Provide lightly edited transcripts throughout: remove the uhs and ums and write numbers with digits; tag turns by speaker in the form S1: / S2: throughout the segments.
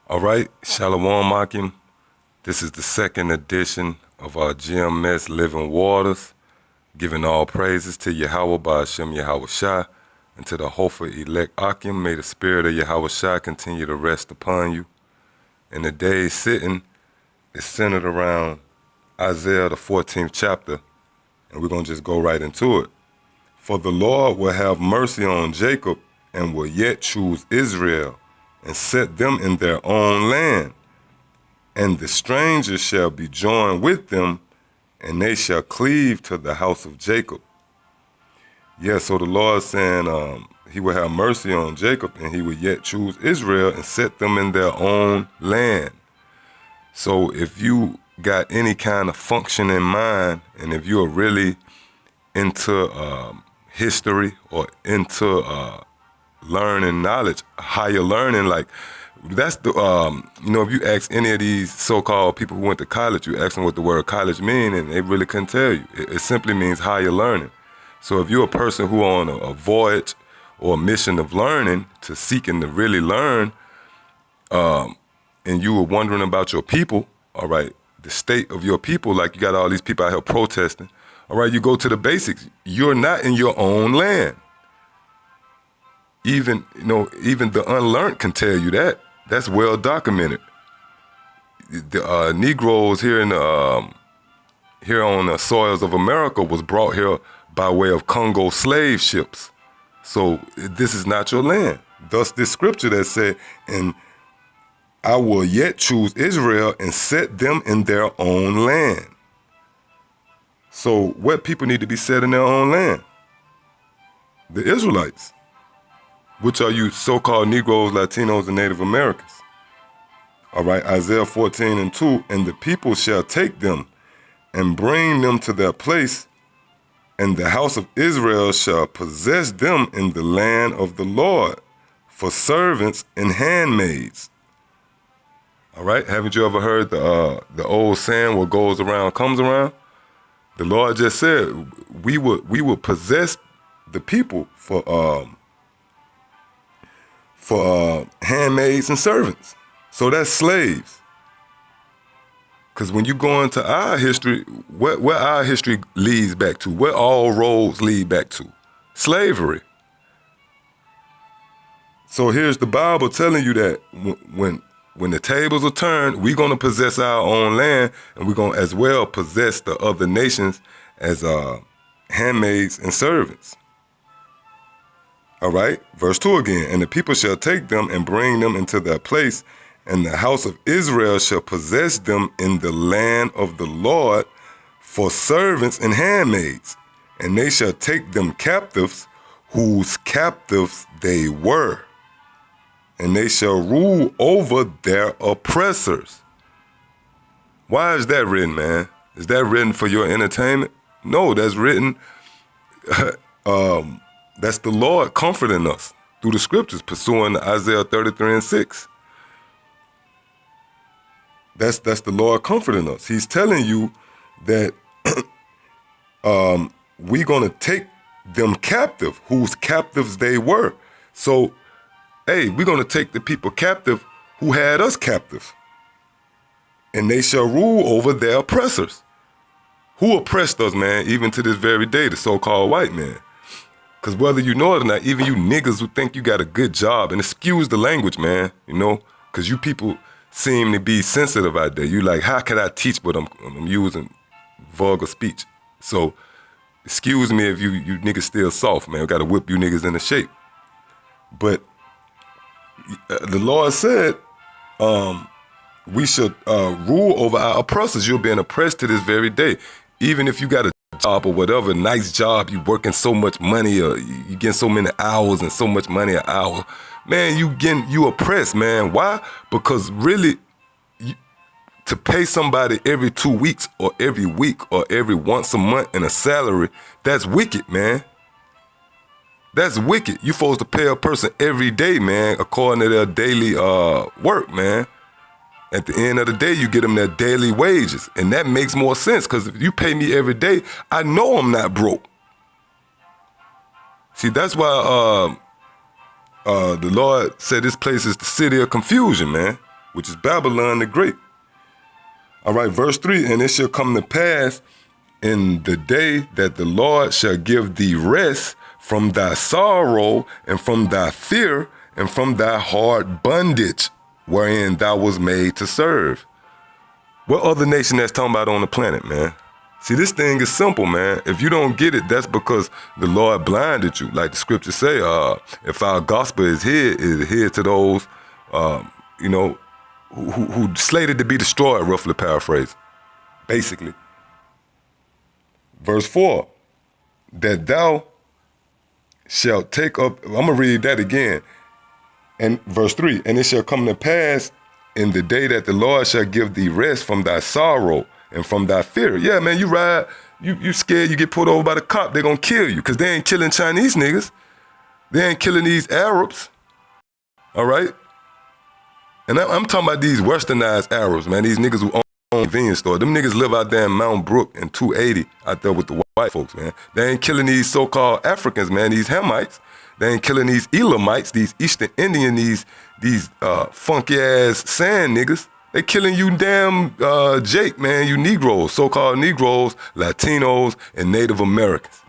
S1: All right, Shalom Akim. This is the second edition of our GMS Living Waters, giving all praises to Yahweh Ba'Ashem Yahweh Shai, and to the hopeful elect Akim. May the spirit of Yahweh Shai continue to rest upon you. And today's sitting is centered around Isaiah, the 14th chapter, and we're going to just go right into it. For the Lord will have mercy on Jacob and will yet choose Israel and set them in their own land. And the strangers shall be joined with them, and they shall cleave to the house of Jacob. Yeah, so the Lord saying he will have mercy on Jacob, and he will yet choose Israel and set them in their own land. So if you got any kind of function in mind, and if you are really into history or into learning knowledge, higher learning, like that's the, if you ask any of these so-called people who went to college, you ask them what the word college mean, and they really couldn't tell you. It simply means higher learning. So if you're a person who on a voyage or a mission of learning to seeking to really learn, and you were wondering about your people, all right, the state of your people, like you got all these people out here protesting, all right, you go to the basics. You're not in your own land. Even the unlearned can tell you that. That's well documented. The Negroes here here on the soils of America was brought here by way of Congo slave ships. So this is not your land. Thus this scripture that said, and I will yet choose Israel and set them in their own land. So what people need to be set in their own land? The Israelites, which are you so-called Negroes, Latinos, and Native Americans. All right, Isaiah 14:2, and the people shall take them and bring them to their place, and the house of Israel shall possess them in the land of the Lord for servants and handmaids. All right, haven't you ever heard the old saying, what goes around comes around? The Lord just said we would possess the people for handmaids and servants. So that's slaves. Because when you go into our history, where our history leads back to, where all roads lead back to? Slavery. So here's the Bible telling you that when the tables are turned, we're going to possess our own land, and we're going to as well possess the other nations as handmaids and servants. All right, verse 2 again, and the people shall take them and bring them into their place, and the house of Israel shall possess them in the land of the Lord for servants and handmaids, and they shall take them captives, whose captives they were, and they shall rule over their oppressors. Why is that written, man? Is that written for your entertainment? No, that's written that's the Lord comforting us through the scriptures, pursuing Isaiah 33:6. That's the Lord comforting us. He's telling you that we're going to take them captive, whose captives they were. So, hey, we're going to take the people captive who had us captive. And they shall rule over their oppressors. Who oppressed us, man, even to this very day, the so-called white man? Because whether you know it or not, even you niggas who think you got a good job, and excuse the language, man, because you people seem to be sensitive out there. You like, how can I teach what I'm using vulgar speech? So excuse me if you niggas still soft, man. We got to whip you niggas into shape. But the Lord said we should rule over our oppressors. You're being oppressed to this very day. Even if you got a job or whatever, nice job, you working so much money, or you getting so many hours and so much money an hour, man, you oppressed, man. Why? Because really, to pay somebody every 2 weeks or every week or every once a month in a salary, that's wicked, man. That's wicked. You supposed to pay a person every day, man, according to their daily work, man. At the end of the day, you get them their daily wages. And that makes more sense, because if you pay me every day, I know I'm not broke. See, that's why the Lord said this place is the city of confusion, man. which is Babylon the Great. All right, verse 3, and it shall come to pass in the day that the Lord shall give thee rest from thy sorrow and from thy fear and from thy hard bondage wherein thou was made to serve. What other nation that's talking about on the planet, man? See, this thing is simple, man. If you don't get it, that's because the Lord blinded you. Like the scriptures say, if our gospel is here to those, who slated to be destroyed, roughly paraphrase, basically. Verse 4, that thou shalt take up, I'm going to read that again. And verse 3, and it shall come to pass in the day that the Lord shall give thee rest from thy sorrow and from thy fear. Yeah, man, you ride, you scared you get pulled over by the cop, they're going to kill you because they ain't killing Chinese niggas. They ain't killing these Arabs, all right? And I'm talking about these westernized Arabs, man, these niggas who own a convenience store. Them niggas live out there in Mount Brook and 280 out there with the white folks, man. They ain't killing these so-called Africans, man, these Hamites. They ain't killing these Elamites, these Eastern Indian, these funky-ass sand niggas. They killing you damn Jake, man, you Negroes, so-called Negroes, Latinos, and Native Americans.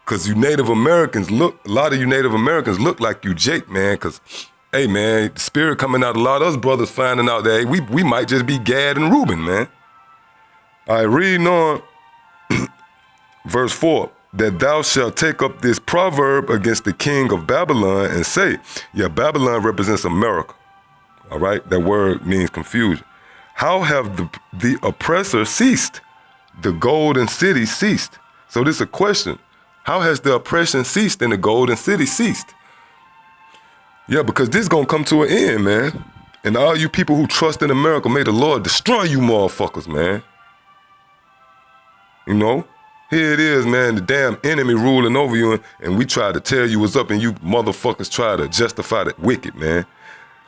S1: Because you Native Americans a lot of you Native Americans look like you Jake, man, because, hey, man, the spirit coming out, a lot of us brothers finding out that, hey, we might just be Gad and Reuben, man. All right, reading on, verse 4. That thou shalt take up this proverb against the king of Babylon and say, yeah, Babylon represents America, all right? That word means confusion. How have the oppressor ceased? The golden city ceased. So this is a question. How has the oppression ceased and the golden city ceased? Yeah, because this is going to come to an end, man. And all you people who trust in America, may the Lord destroy you motherfuckers, man. You know? Here it is, man, the damn enemy ruling over you, and we try to tell you what's up, and you motherfuckers try to justify that wicked, man.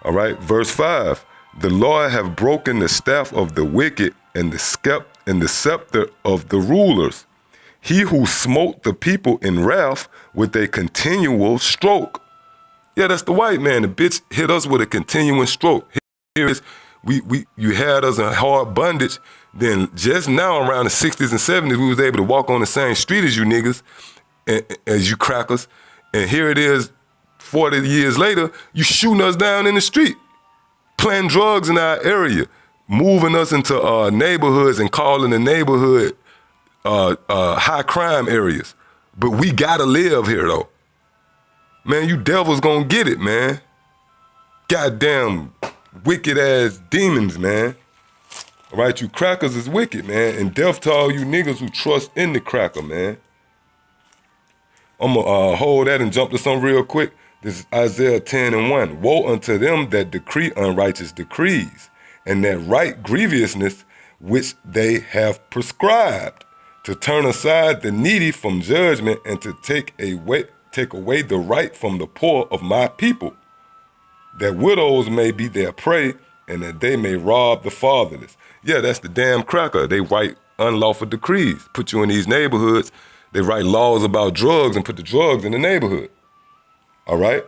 S1: All right, verse 5. The Lord have broken the staff of the wicked and the scepter of the rulers. He who smote the people in wrath with a continual stroke. Yeah, that's the white man. The bitch hit us with a continuing stroke. Here is, you had us in hard bondage. Then just now around the 60s and 70s, we was able to walk on the same street as you niggas, as you crackers. And here it is, 40 years later, you shooting us down in the street, planting drugs in our area, moving us into neighborhoods and calling the neighborhood high crime areas. But we gotta live here though. Man, you devils gonna get it, man. Goddamn wicked ass demons, man. All right, you crackers is wicked, man. And death to all you niggas who trust in the cracker, man. I'm going to hold that and jump to something real quick. This is Isaiah 10:1. Woe unto them that decree unrighteous decrees, and that write grievousness which they have prescribed, to turn aside the needy from judgment, and to take away the right from the poor of my people, that widows may be their prey, and that they may rob the fatherless. Yeah, that's the damn cracker. They write unlawful decrees, put you in these neighborhoods. They write laws about drugs and put the drugs in the neighborhood. All right?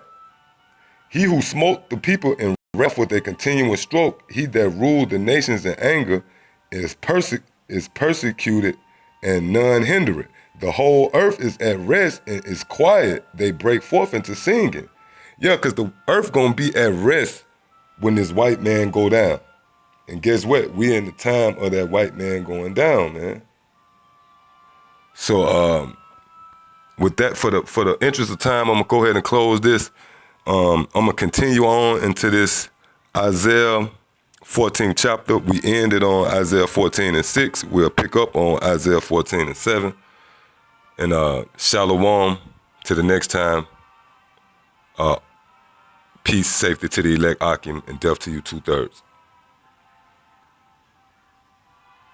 S1: He who smote the people in wrath with a continuous stroke, he that ruled the nations in anger, is persecuted and none hinder it. The whole earth is at rest and is quiet. They break forth into singing. Yeah, because the earth gonna be at rest when this white man go down. And guess what? We in the time of that white man going down, man. So with that, for the interest of time, I'm gonna go ahead and close this. I'm gonna continue on into this Isaiah 14th chapter. We ended on Isaiah 14:6. We'll pick up on Isaiah 14:7. And shalom to the next time. Peace, safety to the elect Akim, and death to you 2/3.